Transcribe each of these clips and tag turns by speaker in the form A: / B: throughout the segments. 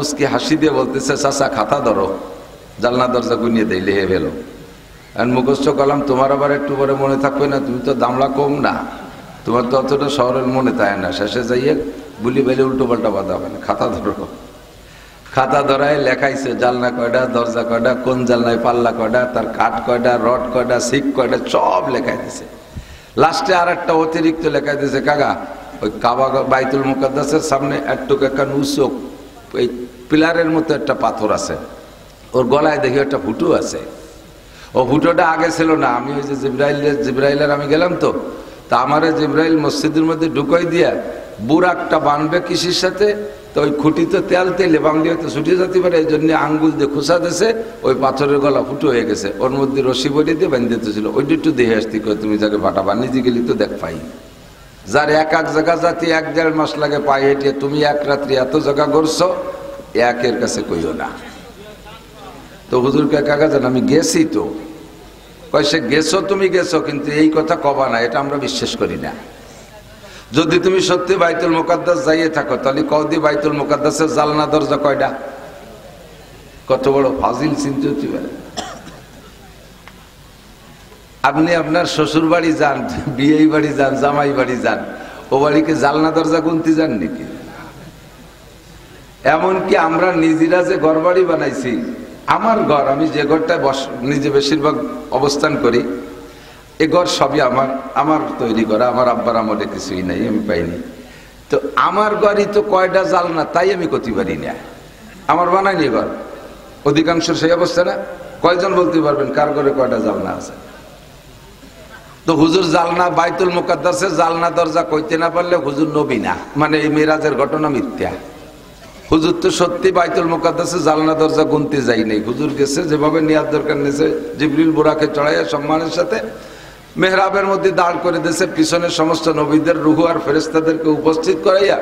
A: মুস্কি হাসি দিয়ে বলতেছে, চাচা খাতা ধরো, জানলা দরজা গুনিয়ে দেই লেহে ফেলো। আর মুখস্থ করলাম, তোমার আবার একটু পরে মনে থাকবে না, তুমি তো দামলা কম না, তোমার তো অতটা শহরের মনে থাকে না। শেষে যাইয়ে বুলি বেলে উল্টো পাল্টা বাধা হবে না, খাতা ধরো। খাতা ধরায় লেখাইছে জানলা কয়টা, দরজা কয়টা, কোন জানলায় পাল্লা কয়টা, তার কাঠ কয়টা, রড কয়টা, সিক কয়টা, সব লেখাই দিছে। লাস্টে আর একটা অতিরিক্ত লেখাই দিছে, কাকা ওই কাবা বাইতুল মুকাদ্দাসের সামনে একটুকু একটা উঁচু এই পিলারের মতো একটা পাথর আছে, ওর গলায় দেখি একটা ফুটো আছে। ও ফুটোটা আগে ছিল না, আমি ওই যে জিব্রাইলের আমি গেলাম তো, তা আমারে জিব্রাইল মসজিদের মধ্যে ঢুকাই দিয়া বুরাকটা বানবে কৃষির সাথে, তো ওই খুঁটিতে তেলে বাংলি হয়তো ছুটে যেতে পারে, এই জন্য আঙ্গুল দিয়ে খোসা দিয়েছে, ওই পাথরের গলা ফুটো হয়ে গেছে, ওর মধ্যে রশি বড়ি দিয়ে বান্ধি দিতেছিল। ওইটা একটু দেখে আসতি, তুমি যাকে ফাটাবা, নিজে গেলি তো দেখ পাই। যার এক জায়গা জাতি 1-1.5 মাস লাগে পায়ে হেঁটে, তুমি এক রাত্রি এত জায়গা করছো, একের কাছে কইও না। তো হুজুরকে কাকা জান আমি গেছি তো, কয় সে গেছো তুমি গেছো, কিন্তু এই কথা কবা না, এটা আমরা বিশ্বাস করি না। যদি তুমি সত্যি বাইতুল মুকাদ্দাস যাইয়ে থাকো, তাহলে কদি বাইতুল মুকাদ্দাসের জালনা দরজা কয়টা? কত বড় ফাজিল চিন্তা হতে পারে। আপনি আপনার শ্বশুর বাড়ি যান, বিয়ে বাড়ি যান, জামাই বাড়ি যান, ও বাড়িকে জালনা দরজা গুনতে যান নাকি? এমনকি আমরা নিজেরা যে ঘর বাড়ি বানাইছি, আমার ঘর, আমি যে ঘরটায় নিজে বেশিরভাগ অবস্থান করি, এ ঘর সবই আমার তৈরি করা, আমার আব্বার আমলে কিছুই নাই, আমি পাইনি। তো আমার ঘরই তো কয়টা জালনা তাই আমি করতে পারি না, আমার বানাইনি ঘর, অধিকাংশ সেই অবস্থা না। কয়জন বলতে পারবেন কার ঘরে কয়টা জালনা আছে? তো হুজুর জালনা বাইতুল মুকাদ্দাসের জালনা দরজা কইতে না পারলে হুজুর নবী না, মানে এই মেরাজের ঘটনা মিথ্যা। হুজুর তো সত্যি বাইতুল মুকাদ্দাসে জালনা দরজা গুনতে যাই নাই, হুজুর গেছে যেভাবে নেওয়ার দরকার নিয়েছে, জিবরিল বুরাকে চড়াইয়া সম্মানের সাথে মেহরাবের মধ্যে দাঁড় করে দিয়েছে, পিছনে সমস্ত নবীদের রুহু আর ফেরেশতাদেরকে উপস্থিত করাইয়া,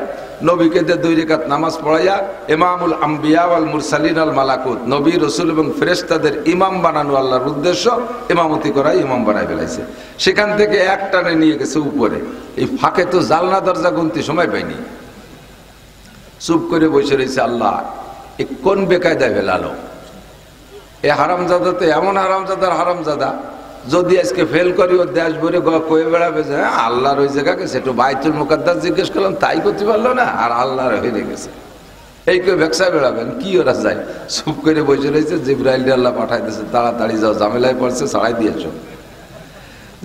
A: নবীকে দিয়ে 2 রাকাত নামাজ পড়াইয়া, ইমামুল আম্বিয়া ওয়াল মুরসালিন আল মালাকুত, নবী রাসূল এবং ফেরেশতাদের ইমাম বানানো আল্লাহর উদ্দেশ্য, ইমামতি করাই ইমাম বানাই ফেলাইছে। সেখান থেকে এক টানে নিয়ে গেছে উপরে। এই ফাঁকে তো জালনা দরজা গুনতে সময় পাইনি, চুপ করে বসে রয়েছে। আল্লাহ এ কোন বেকায়দায় ফেলালো? এ হারামজাদা তো এমন হারামজাদার হারামজাদা, যদি আজকে ফেল করি ওর দেশ ভরে কয়ে বেড়াবে যে আল্লাহর ওই জায়গা গেছে, একটু বাইতুল মুকাদ্দাস জিজ্ঞেস করলাম তাই করতে পারলো না, আর আল্লাহর হয়ে গেছে, এই কেউ ব্যবসা বেড়াবেন কি? ওরা যায় চুপ করে বসে রয়েছে। জিব্রাইল আল্লাহ পাঠাই দিয়েছে, তাড়াতাড়ি যাও, ঝামেলায় পড়ছে, ছাড়াই দিয়েছ।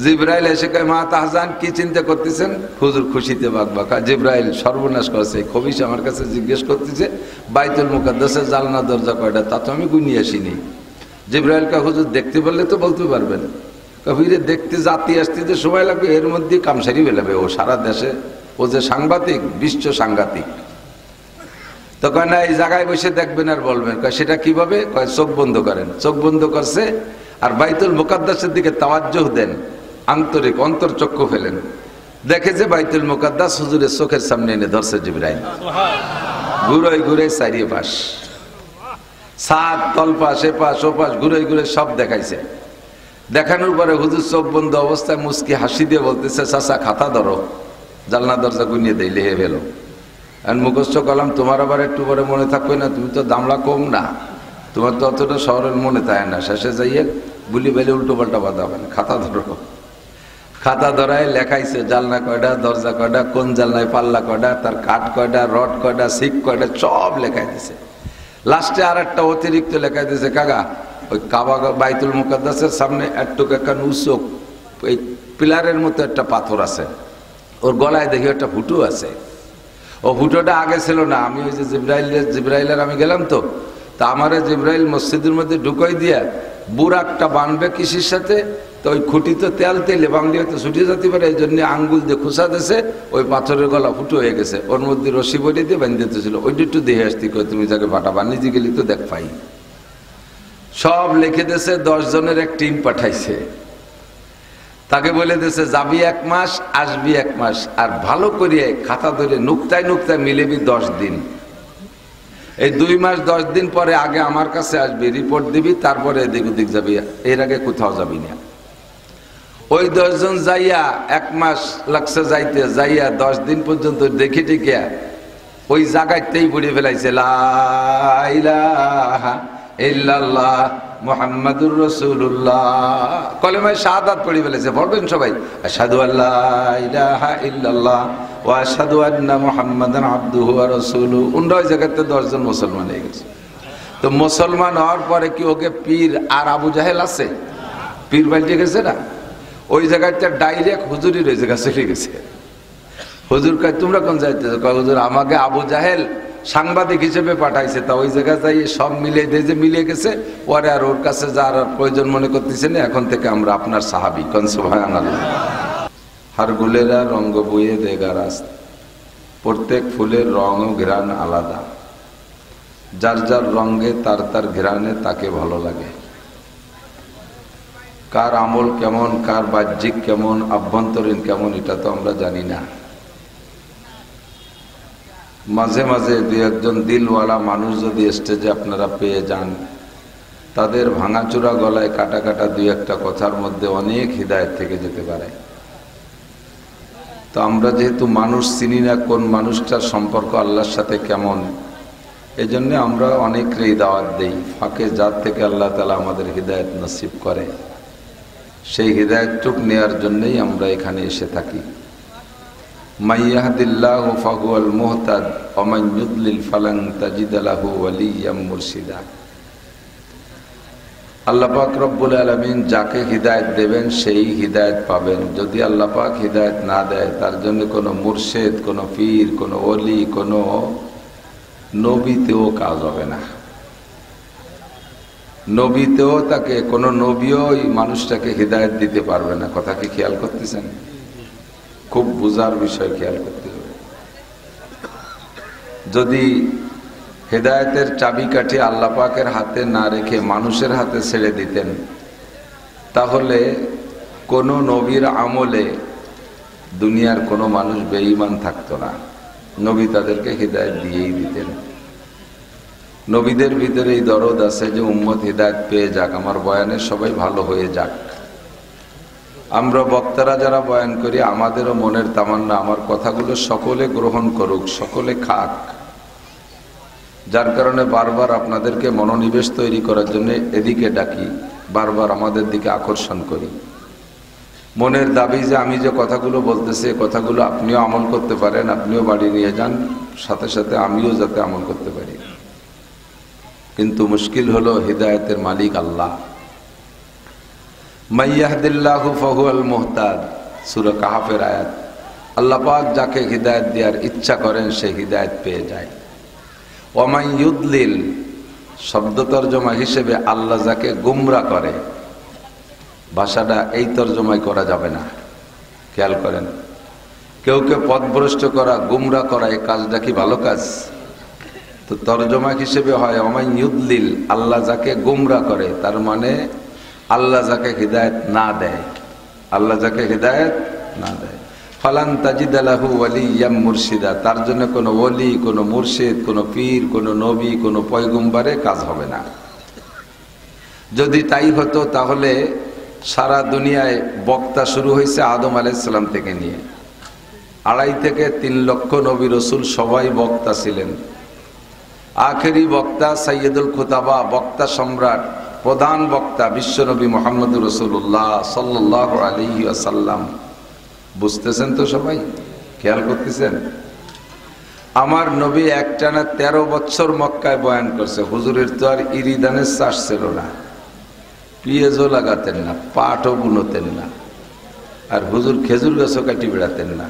A: জিব্রাইল এসে কয়, মা তাহজান কি চিন্তা করতেছেন? হুজুর খুশিতে বাকবাকা, জিব্রাইল সর্বনাশ করেছে, খবিশ আমার কাছে জিজ্ঞেস করতেছে বাইতুল মুকাদ্দাসের জালনা দরজা কয়টা, তা তো আমি গুনিয়ে আসিনি। জিব্রাইল কা হুজুর দেখতে পারলে তো বলতে পারবেন। কবিরে দেখতে জাতি আসতে যে সময় লাগবে, এর মধ্যে কামসারি বেলাবে, ও সারা দেশে ও যে সাংবাদিক, বিশ্ব সাংঘাতিক। তো কয় না এই জায়গায় বসে দেখবেন আর বলবেন। কয় সেটা কিভাবে? কয় চোখ বন্ধ করেন। চোখ বন্ধ করছে আর বাইতুল মুকাদ্দাসের দিকে তাওয়াজ্জুহ দেন, আন্তরিক অন্তর্চক্ষু ফেলেন, দেখে যে বাইতুল মুকাদ্দাস হুজুরের চোখের সামনে এনে ধরছে জিব্রাইল। ঘুরে ঘুরে চারিয়ে পাশ, সাত তলপাশ, এপাশ ওপাশ ঘুরে ঘুরে সব দেখাইছে। দেখানোর পরে হুজুর চোখ বন্ধ অবস্থায় মুস্কি হাসি দিয়ে বলতেছে, চাচা খাতা ধরো, জানলা দরজা গুনিয়ে দেই লেহে ফেলো। আর মুখস্থ করলাম, তোমার আবার একটু পরে মনে থাকবে না, তুমি তো দামলা কম না, তোমার তো অতটা শহরের মনে থাকে না। শেষে যাইয়ে বুলি বেলে উল্টো পাল্টা বাধা হবে না, খাতা ধরো। খাতা ধরায় লেখাইছে জানলা কয়টা, দরজা কয়টা, কোন জানলায় পাল্লা কয়টা, তার কাঠ কয়টা, রড কয়টা, সিক কয়টা, সব লেখাই দিছে। লাস্টে আর একটা অতিরিক্ত লেখাই দিছে, কাকা ওই কাবা বাইতুল মুকাদ্দাসের সামনে একটুকু একটা উঁচু এই পিলারের মতো একটা পাথর আছে, ওর গলায় দেখি একটা ফুটো আছে। ও ফুটোটা আগে ছিল না, আমি ওই যে জিব্রাইলের আমি গেলাম তো, তা আমারে জিব্রাইল মসজিদের মধ্যে ঢুকাই দিয়া বুরাকটা বানবে কৃষির সাথে, তো ওই খুঁটিতে তেলে বাংলি হয়তো ছুটে যেতে পারে, এই জন্য আঙ্গুল দিয়ে খোসা দিয়েছে, ওই পাথরের গলা ফুটো হয়ে গেছে, ওর মধ্যে রশি বড়ি দিয়ে বান্ধি দিতেছিল। ওইটা একটু দেখে আসতি, তুমি যাকে ফাটাবা, নিজে গেলি তো দেখ পাই। সব লিখে দিয়েছে, 10 জনের এক টিম পাঠাইছে, তাকে বলে দিয়েছে যাবি 1 মাস, আসবি 1 মাস, আর ভালো করিয়ে খাতা ধরে নুক্তায় নুক্তায় মিলেবি 10 দিন। এই 2 মাস 10 দিন পরে আগে আমার কাছে আসবি, রিপোর্ট দিবি, তারপরে এদিক ওদিক যাবি, এর আগে কোথাও যাবি না। ওই 10 জন যাইয়া 1 মাস লাগছে যাইতে, যাইয়া 10 দিন পর্যন্ত দেখে টিকিয়া ওই জায়গাতেই পড়ে ফেলাইছে লা ইলাহা ইল্লাল্লাহ মুহাম্মাদুর রাসূলুল্লাহ, কলেমায়ে শাহাদাত পড়ে ফেলেছে। পড়বেন সবাই, আশহাদু আল্লা ইলাহা ইল্লাল্লাহ ওয়া আশহাদু আন্না মুহাম্মাদান আবদুহু ওয়া রাসূলুহু। ওই জায়গাতে 10 জন মুসলমান হয়ে গেছে। তো মুসলমান হওয়ার পরে কি ওকে পীর আর আবু জাহেল আছে? পীর পাল্টে গেছে না? ওই জায়গাটা ডাইরেক্ট হুজুরির ওই জায়গা চলে গেছে। হুজুর কয় তোমরা কোন যাইতেছো? কয় হুজুর আমাকে আবু জাহেল সাংবাদিক হিসেবে পাঠাইছে, তা ওই জায়গায় যাই সব মিলিয়ে দিয়ে যে মিলিয়ে গেছে, পরে আর ওর কাছে যার প্রয়োজন মনে করতেছে না, এখন থেকে আমরা আপনার সাহাবী। কোন সুবহানাল্লাহ। হার গুলেরা রঙ্গ বইয়ে দেগা রাস্তা, প্রত্যেক ফুলের রং ও ঘ্রাণ আলাদা, যার যার রঙে তার তার ঘ্রাণে তাকে ভালো লাগে। কার আমল কেমন, কার বাহ্যিক কেমন, আভ্যন্তরীণ কেমন, এটা তো আমরা জানি না। মাঝে মাঝে দুই একজন দিলওয়ালা মানুষ যদি স্টেজে আপনারা পেয়ে যান, তাদের ভাঙাচোরা গলায় কাটা কাটা দুই একটা কথার মধ্যে অনেক হিদায়েত থেকে যেতে পারে। তো আমরা যেহেতু মানুষ চিনি না কোন মানুষটার সম্পর্ক আল্লাহর সাথে কেমন, এই জন্য আমরা অনেকেই দাওয়াত দেই। ফাঁকে যার থেকে আল্লাহ তাআলা আমাদের হিদায়েত নসিব করে, সেই হিদায়েতটুক নেওয়ার জন্যই আমরা এখানে এসে থাকি। মাইয়াহদিল্লাহু ফাহুয়াল মুহতাদ ওয়া মান ইউদ্লিল ফালান তাজিদ লাহু ওয়ালিয়্যাম মুরশিদা। আল্লাহ পাক রব্বুল আলামিন যাকে হিদায়েত দেবেন সেই হিদায়েত পাবেন। যদি আল্লাহ পাক হিদায়েত না দেয়, তার জন্য কোনো মুর্শিদ, কোনো পীর, কোনো ওলি, কোনো নবীতেও কাজ হবে না। নবীতেও তাকে কোনো নবীও ওই মানুষটাকে হিদায়েত দিতে পারবে না। কথা কি খেয়াল করতেছেন? খুব বুঝার বিষয়, খেয়াল করতে হবে। যদি হিদায়েতের চাবিকাঠি আল্লাহ পাকের হাতে না রেখে মানুষের হাতে ছেড়ে দিতেন, তাহলে কোনো নবীর আমলে দুনিয়ার কোনো মানুষ বেঈমান থাকতো না। নবী তাদেরকে হিদায়েত দিয়েই দিতেন। নবীদের ভিতরে এই দরদ আছে যে উম্মত হিদায়েত পেয়ে যাক, আমার বয়ানে সবাই ভালো হয়ে যাক। আমরা বক্তারা যারা বয়ান করি, আমাদেরও মনের তামান্না আমার কথাগুলো সকলে গ্রহণ করুক, সকলে খাক। যার কারণে বারবার আপনাদেরকে মনোনিবেশ তৈরি করার জন্য এদিকে ডাকি, বারবার আমাদের দিকে আকর্ষণ করি। মনের দাবি যে আমি যে কথাগুলো বলতেছি, কথাগুলো আপনিও আমল করতে পারেন, আপনিও বাড়ি নিয়ে যান, সাথে সাথে আমিও যাতে আমল করতে পারি। কিন্তু মুশকিল হলো হিদায়েতের মালিক আল্লাহ। মাইয়াহদিল্লাহু ফাহুয়াল মুহতাদ, সূরা কাহফের আয়াত। আল্লাহ পাক যাকে হিদায়েত দেওয়ার ইচ্ছা করেন সে হিদায়েত পেয়ে যায়। ওয়া মান ইউদ্লিল শব্দ তরজমা হিসেবে আল্লাহ যাকে গুমরাহ করে, ভাষাটা এই তরজমায় করা যাবে না। খেয়াল করেন, কেউ কেউ পথভ্রষ্ট করা, গুমরাহ করা, এই কাজটা কি ভালো কাজ? তো তরজমা হিসেবে হয় ওয়া মান ইউদ্লিল, আল্লাহ যাকে গুমরাহ করে, তার মানে আল্লাহ যাকে হিদায়েত না দেয়, আল্লাহ যাকে হিদায়েত না দেয়, ফালান তাজিদ লাহু ওয়ালিয়্যাম মুরশিদা, তার জন্য কোনো ওলি, কোনো মুর্শিদ, কোনো পীর, কোনো নবী, কোনো পয়গম্বরে কাজ হবে না। যদি তাই হতো তাহলে সারা দুনিয়ায় বক্তা শুরু হয়েছে আদম আলাইহিস সালাম থেকে নিয়ে 2.5 থেকে 3 লক্ষ নবী রসুল সবাই বক্তা ছিলেন। আখেরি বক্তা সাইয়্যিদুল খুতাবা, বক্তা সম্রাট, প্রধান বক্তা বিশ্বনবী মুহাম্মদুর রাসূলুল্লাহ সাল্লাল্লাহু আলাইহি ওয়াসাল্লাম। বুঝতেছেন তো সবাই? খেয়াল করতেছেন? আমার নবী একটানা 13 বছর মক্কায় বয়ান করছে। হুজুরের তো আর ইরিদানের চাষ ছিল না, পিঁয়াজও লাগাতেন না, পাটও বুনতেন না, আর হুজুর খেজুর গাছও কাটি বেড়াতেন না।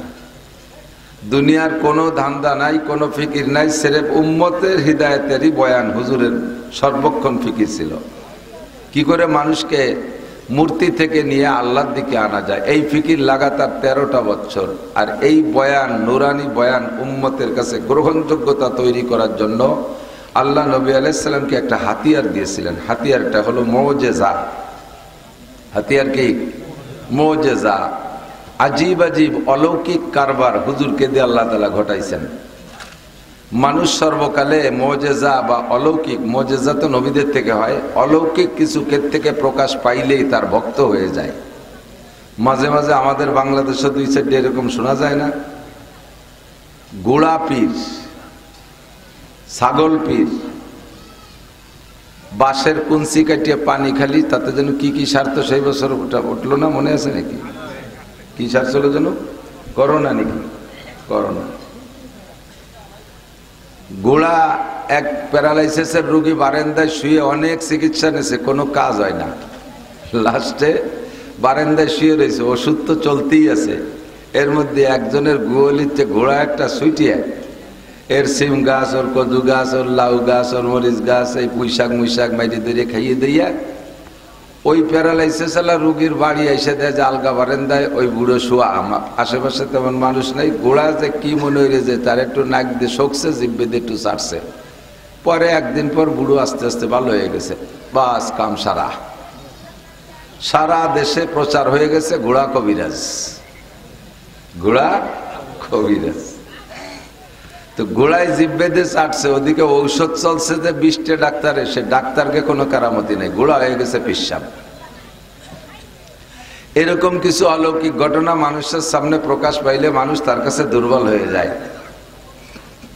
A: দুনিয়ার কোনো ধান্দা নাই, কোনো ফিকির নাই, সিরেফ উম্মতের হিদায়াতেরই বয়ান হুজুরের সর্বক্ষণ ফিকির ছিল। কি করে মানুষকে মূর্তি থেকে নিয়ে আল্লাহর দিকে আনা যায়, এই ফিকির লাগাতার 13টা বছর। আর এই বয়ান, নুরানি বয়ান উম্মতের কাছে গ্রহণযোগ্যতা তৈরি করার জন্য আল্লাহ নবী আলাইহিস সালামকে একটা হাতিয়ার দিয়েছিলেন। হাতিয়ারটা হলো মুজিজা। হাতিয়ার কি? মুজিজা। আজীব আজীব অলৌকিক কারবার হুজুরকে দিয়ে আল্লাহ তাআলা ঘটাইছেন। মানুষ সর্বকালে মুজিজা বা অলৌকিক, মুজিজা তো নবীদের থেকে হয়, অলৌকিক কিছু থেকে প্রকাশ পাইলেই তার ভক্ত হয়ে যায়। মাঝে মাঝে আমাদের বাংলাদেশে 2 সাইডে এরকম শোনা যায় না? গুড়া পীর, ছাগল পীর, বাঁশের কুঞ্চি কাটিয়ে পানি খালি, তাতে যেন কি কি সার তো সেই বছর উঠলো না, মনে আছে নাকি? কি সার ছিল যেন? করোনা নাকি? করোনা। গোড়া এক প্যারালাইসিসের রোগী বারান্দায় শুয়ে অনেক চিকিৎসা নিয়েছে, কোনো কাজ হয় না। লাস্টে বারান্দায় শুয়ে রয়েছে, ওষুধ তো চলতেই আছে। এর মধ্যে একজনের গোয়ালিতে ঘোড়া একটা ছুটিয়ে এর সিম গাছ, ওর কদু গাছ, ওর লাউ গাছ, ওর মরিচ গাছ, এই পুঁইশাক মুইশাক মাইটি দিয়ে খাইয়ে দিয়া ওই প্যারালাইসিস রুগীর বাড়ি এসে দেয় যে আলগা বারান্দায় ওই বুড়ো শোয়া। আমার আশেপাশে তেমন মানুষ নাই। গোড়া যে কি মনে হইলে যে তার একটু নাক দিয়ে শোকছে, জিব্বে দিয়ে একটু চাটছে। পরে একদিন পর বুড়ো আস্তে আস্তে ভালো হয়ে গেছে। বাস কাম সারা। সারা দেশে প্রচার হয়ে গেছে ঘোড়া কবিরাজ, ঘোড়া কবিরাজ। তো গোড়ায় জিব্বে দিয়ে চাটছে, ওদিকে ঔষধ চলছে যে 20টা ডাক্তার, এসে ডাক্তারকে কোনো কারামতি নেই, গোড়া হয়ে গেছে পিসাব। এরকম কিছু অলৌকিক ঘটনা মানুষের সামনে প্রকাশ পাইলে মানুষ তার কাছে দুর্বল হয়ে যায়।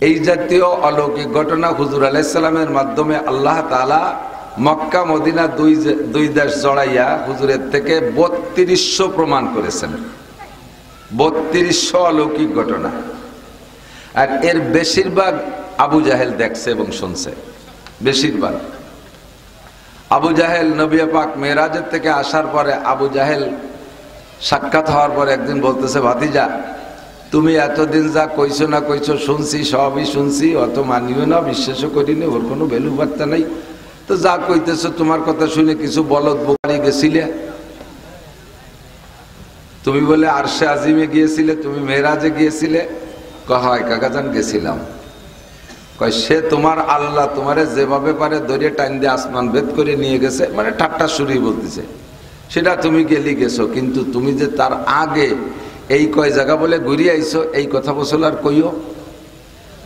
A: এই জাতীয় অলৌকিক ঘটনা হুজুর আলাইহিস সালামের মাধ্যমে আল্লাহ তাআলা মক্কা মদিনা দুই দেশ জড়াইয়া হুজুরের থেকে 3200 প্রমাণ করেছেন। 3200 অলৌকিক ঘটনা। আর এর বেশিরভাগ আবু জাহেল দেখছে এবং শুনছে। বেশিরভাগ আবু জাহেল নবী পাক মেরাজের থেকে আসার পরে আবু জাহেল সাক্ষাৎ হওয়ার পরে একদিন বলতেছে, ভাতিজা তুমি এতদিন যা কইছো না কইছো শুনছি, সবই শুনছি, অত মানিও না, বিশ্বাসও করিনি, ওর কোনো ভ্যালু বার্তা নাই। তো যা কইতেছো তোমার কথা শুনে কিছু বলদ বোকারি গেছিলে, তুমি বলে আরশে আজিমে গিয়েছিলে, তুমি মেরাজে গিয়েছিলে। কয় কাকাজান গেছিলাম। কয় সে তোমার আল্লাহ তোমারে যেভাবে পারে দরিয়ে টাইম দিয়ে আসমান ভেদ করে নিয়ে গেছে, মানে ঠাট্টা শুরুই বলতেছে, সেটা তুমি গেলি গেছো, কিন্তু তুমি যে তার আগে এই কয় জায়গা বলে ঘুরিয়ে আইছো, এই কথা বসল আর কইও।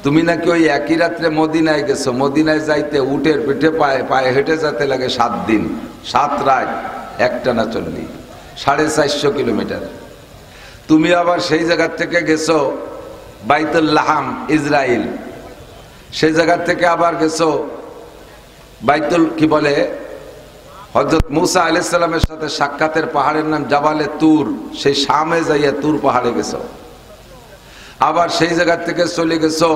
A: তুমি নাকি ওই একই রাত্রে মদিনায় গেছো, মদিনায় যাইতে উটের পিঠে পায়ে হেঁটে যেতে লাগে 7 দিন 7 রাত, একটানা চললি 450 কিলোমিটার। তুমি আবার সেই জায়গা থেকে গেছো বাইতুল লাহাম ইসরাইল, সেই জায়গা থেকে আবার গেছো বাইতুল কি বলে হযরত মুসা আলাইহিস সালামের সাথে সাক্ষাতের পাহাড়ের নাম জাবালে তুর, সেই শামে যাইয়া তুর পাহাড়ে গেছো। আবার সেই জায়গা থেকে চলে গেছো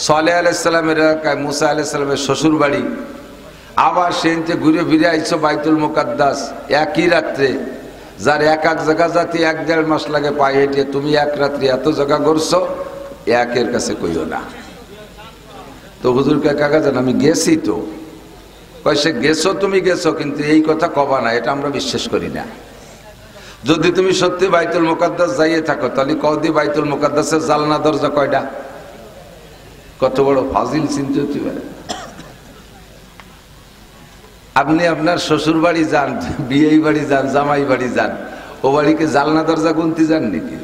A: সালেহ আলাইহিস সালামের এলাকায়, মুসা আলাইহিস সালামের শ্বশুর বাড়ি। আবার সেইতে ঘুরে ফিরে আইছো বাইতুল মুকাদ্দাস একই রাত্রে, যার এক এক জায়গা যাতে 1-1.5 মাস লাগে পায়ে হেঁটে, তুমি এক রাত্রে এত জায়গা ঘুরছো, একের কাছে কইও না। তো হুজুরকে কাকা জান আমি গেছি তো। কয় সে গেছো তুমি গেছো, কিন্তু এই কথা কবা না, এটা আমরা বিশ্বাস করি না। যদি তুমি সত্যি বাইতুল মুকাদ্দাস যাইয়ে থাকো তাহলে কদি বাইতুল মুকাদ্দাসের জালনা দরজা কয়টা? কত বড় ফাজিল চিন্তা হতে পারে। আপনি আপনার শ্বশুর বাড়ি যান, বিয়ে বাড়ি যান, জামাই বাড়ি যান, ও বাড়িকে জালনা দরজা গুনতে যান নাকি?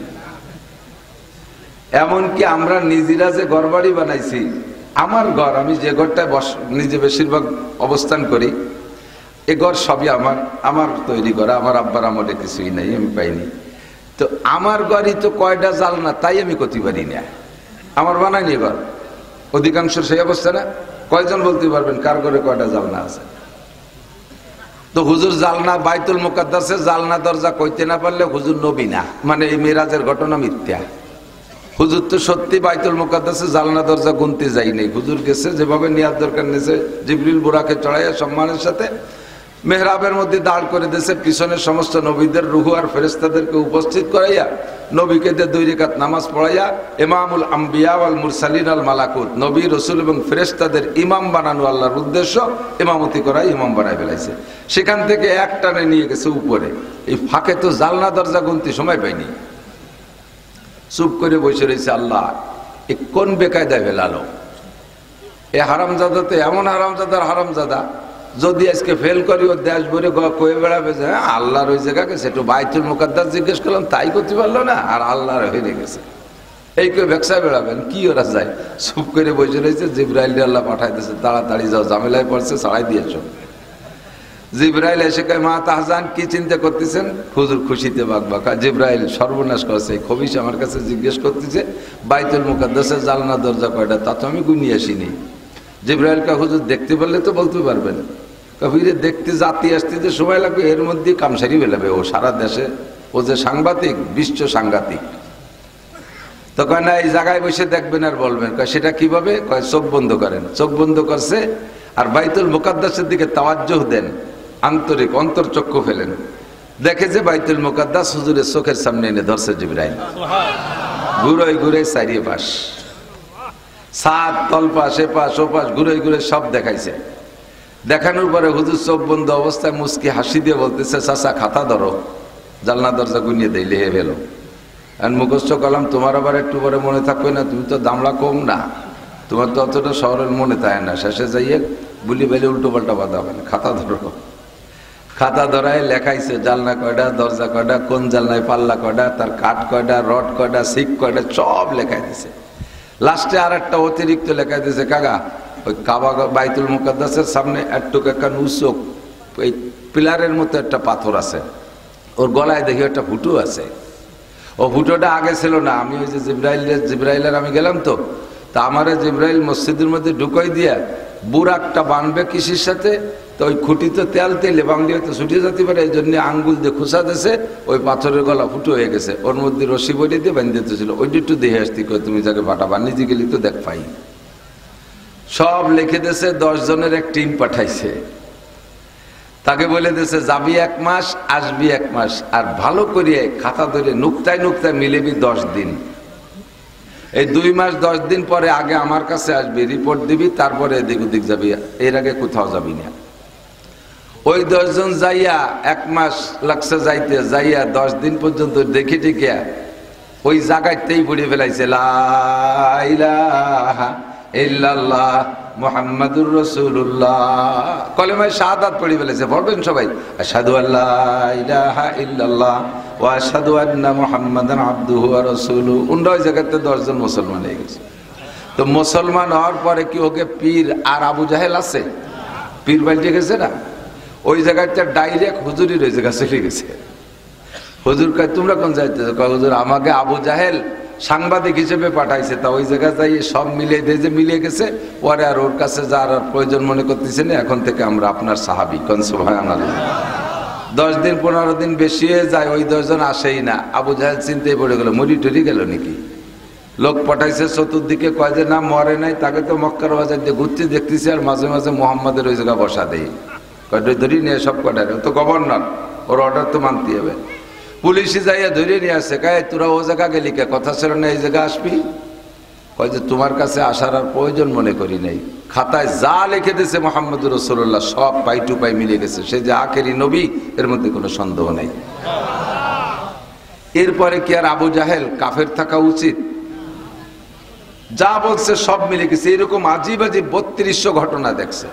A: এমনকি আমরা নিজেরা যে ঘর বাড়ি বানাইছি, আমার ঘর, আমি যে ঘরটায় নিজে বেশিরভাগ অবস্থান করি, এ ঘর সবই আমার তৈরি করা, আমার আব্বার আমলে কিছুই নাই, আমি পাইনি। তো আমার ঘরই তো কয়টা জালনা তাই আমি করতে পারি না, আমার বানাইনি ঘর। অধিকাংশ সেই অবস্থা না? কয়জন বলতে পারবেন কার ঘরে কয়টা জালনা আছে? তো হুজুর জালনা বাইতুল মুকাদ্দাসে জালনা দরজা কইতে না পারলে হুজুর নবী না, মানে এই মেরাজের ঘটনা মিথ্যা। হুজুর তো সত্যি বাইতুল মুকাদ্দাসে জালনা দরজা গুনতে যায়নি। হুজুর গেছে যেভাবে নেওয়ার দরকার নিয়েছে, জিবরিল বুরাকে চড়াইয়া সম্মানের সাথে মেহরাবের মধ্যে দাঁড় করে দিয়েছে, পিছনে সমস্ত নবীদের রুহু আর ফেরেশতাদেরকে উপস্থিত করাইয়া নবীকে 2 রাকাত নামাজ পড়াইয়া ইমামুল আম্বিয়া ওয়াল মুরসালিন আল মালাকুত, নবী রাসূল এবং ফেরেশতাদের ইমাম বানানো আল্লাহর উদ্দেশ্য, ইমামতি করাই ইমাম বানায় ফেলাইছে। সেখান থেকে এক টানে নিয়ে গেছে উপরে। এই ফাঁকে তো জালনা দরজা গুনতে সময় পাইনি, চুপ করে বসে রয়েছে। আল্লাহ এ কোন বেকায়দায় ফেলালো? এ হারামজাদা তো এমন হারামজাদার হারামজাদা, যদি আজকে ফেল করি ও দেশ ভরে কয়ে বেড়াবে যে হ্যাঁ আল্লাহর ওই জায়গা গেছে, একটু বাইতুল মুকাদ্দাস জিজ্ঞেস করলাম তাই করতে পারলো না, আর আল্লাহর হয়ে গেছে, এই কেউ ব্যবসা বেড়াবেন কি ওরা যায়? চুপ করে বসে রয়েছে। জিবরাইল আল্লাহ পাঠাই দিয়েছে, তাড়াতাড়ি যাও, ঝামেলায় পড়ছে, ছাড়াই দিয়েছ। জিবরাইল এসে কয় মা তাহজান কি চিন্তা করতেছেন? হুজুর খুশিতে বাকবাকা। জিবরাইল সর্বনাশ করেছে, এই খবিশ আমার কাছে জিজ্ঞেস করতেছে বাইতুল মুকাদ্দাসের জালনা দরজা কয়টা, তা তো আমি গুনিয়ে আসিনি। জিবরাইলকে হুজুর দেখতে পারলে তো বলতে পারবেন। কবিরে দেখতে জাতি আসতে যে সময় লাগবে, এর মধ্যে কামসারি বেলাবে। ও সারা দেশে, ও যে সাংবাদিক, বিশ্ব সাংঘাতিক। তো কয় না, এই জায়গায় বসে দেখবেন আর বলবেন। কয় সেটা কিভাবে? কয় চোখ বন্ধ করেন। চোখ বন্ধ করছে আর বাইতুল মুকাদ্দাসের দিকে তাওয়াজ্জুহ দেন, আন্তরিক অন্তর্চক্ষু ফেলেন। দেখে যে বাইতুল মুকাদ্দাস হুজুরের চোখের সামনে এনে ধরছে জিবরাইল। ঘুরে ঘুরে চারিয়ে পাশ, সাত তলপাশ, এপাশ ওপাশ ঘুরে ঘুরে সব দেখাইছে। দেখানোর পরে হুজুর চোখ বন্ধ অবস্থায় মুস্কি হাসি দিয়ে বলতেছে, চাচা খাতা ধরো, জানলা দরজা গুনিয়ে দেই লেহে ফেলো। আর মুখস্থ কলাম তোমার আবার একটু পরে মনে থাকবে না, তুমি তো দামলা কম না, তোমার তো অতটা শহরের মনে থাকে না। শেষে যাইয়ে বুলি বেলে উল্টো পাল্টা বাঁধা হবে না, খাতা ধরো। খাতা ধরায় লেখাইছে জানলা কয়টা, দরজা কয়টা, কোন জানলায় পাল্লা কয়টা, তার কাঠ কয়টা, রড কয়টা, সিক কয়টা, সব লেখাই দিছে। লাস্টে আর একটা অতিরিক্ত লেখাই দিছে, কাকা ওই কাবা বাইতুল মুকাদ্দাসের সামনে একটু একটা নুসক, ওই পিলারের মতো একটা পাথর আছে, ওর গলায় দেখি একটা ফুটো আছে। ও ফুটোটা আগে ছিল না। আমি ওই যে জিবরাইলের আমি গেলাম তো, তা আমারে জিবরাইল মসজিদের মধ্যে ঢুকাই দিয়া বুরাকটা বানবে কৃষির সাথে, তো ওই খুঁটিতে তেলে বাংলি হয়তো ছুটে যেতে পারে, এই জন্য আঙ্গুল দিয়ে খুঁচা দিয়েছে, ওই পাথরের গলা ফুটো হয়ে গেছে, ওর মধ্যে রশি বড়ি দিয়ে বান্ধি দিতেছিল। ওইটা একটু দেখে আসতি, তুমি যাকে পাঠাবা, নিজে গেলি তো দেখ পাই। সব লিখে দিয়েছে, 10 জনের এক টিম পাঠাইছে। তাকে বলে দিয়েছে যাবি 1 মাস, আসবি 1 মাস, আর ভালো করিয়ে খাতা ধরে নুক্তায় নুক্তায় মিলেবি 10 দিন। এই 2 মাস 10 দিন পরে আগে আমার কাছে আসবি, রিপোর্ট দিবি, তারপরে এদিক ওদিক যাবি, এর আগে কোথাও যাবি না। ওই 10 জন যাইয়া 1 মাস লাগছে যাইতে, যাইয়া 10 দিন পর্যন্ত দেখি টিকিয়া ওই জায়গাতেই পড়ে ফেলাইছে লা ইলাহা ইল্লাল্লাহ মুহাম্মাদুর রাসূলুল্লাহ, কলেমায়ে শাহাদাত পড়ে ফেলেছে। পড়বেন সবাই, আশহাদু আল্লা ইলাহা ইল্লাল্লাহ ওয়া আশহাদু আন্না মুহাম্মাদান আবদুহু ওয়া রাসূলুহু। ওই জায়গাতে 10 জন মুসলমান হয়ে গেছে। তো মুসলমান হওয়ার পরে কি ওকে পীর আর আবু জাহেল আছে? পীর পাল্টে গেছে না? ওই জায়গাটা ডাইরেক্ট হুজুরের ওই জায়গা চলে গেছে। হুজুর কয় তোমরা কোন যাইতেছো? কয় হুজুর আমাকে আবু জাহেল সাংবাদিক হিসেবে পাঠাইছে, তা ওই জায়গায় যাই সব মিলিয়ে দিয়ে যে মিলিয়ে গেছে, পরে আর ওর কাছে যার প্রয়োজন মনে করতেছে না, এখন থেকে আমরা আপনার সাহাবী। কোন সুবহানাল্লাহ। 10 দিন 15 দিন বেশি হয়ে যায়, ওই 10 জন আসেই না। আবু জাহেল চিন্তায় পড়ে গেল, মরি টরি গেল নাকি। লোক পাঠাইছে চতুর্দিকে, কয় যে না মরে নাই, তাকে তো মক্কার বাজার দিয়ে ঘুরতে দেখতেছি, আর মাঝে মাঝে মোহাম্মদের ওই জায়গা বসা দেয়, কয়টা ধরি নিয়ে সব কটার তো গভর্নর, ওর অর্ডার তো মানতে হবে। পুলিশে যাইয়া ধরে নিয়ে আসে, কয় তোরা ও জায়গা গেলি কে, কথা ছিল না এই জায়গা আসবি? কয় যে তোমার কাছে আসার আর প্রয়োজন মনে করি নাই। খাতায় যা লিখে দিয়েছে মুহাম্মদুর রাসূলুল্লাহ সব পাই টু পাই মিলে গেছে, সে যে আখেরি নবী এর মধ্যে কোনো সন্দেহ নেই। এরপরে কি আর আবু জাহেল কাফের থাকা উচিত? যা বলছে সব মিলে গেছে। এরকম আজিব আজিব 3200 ঘটনা দেখছে।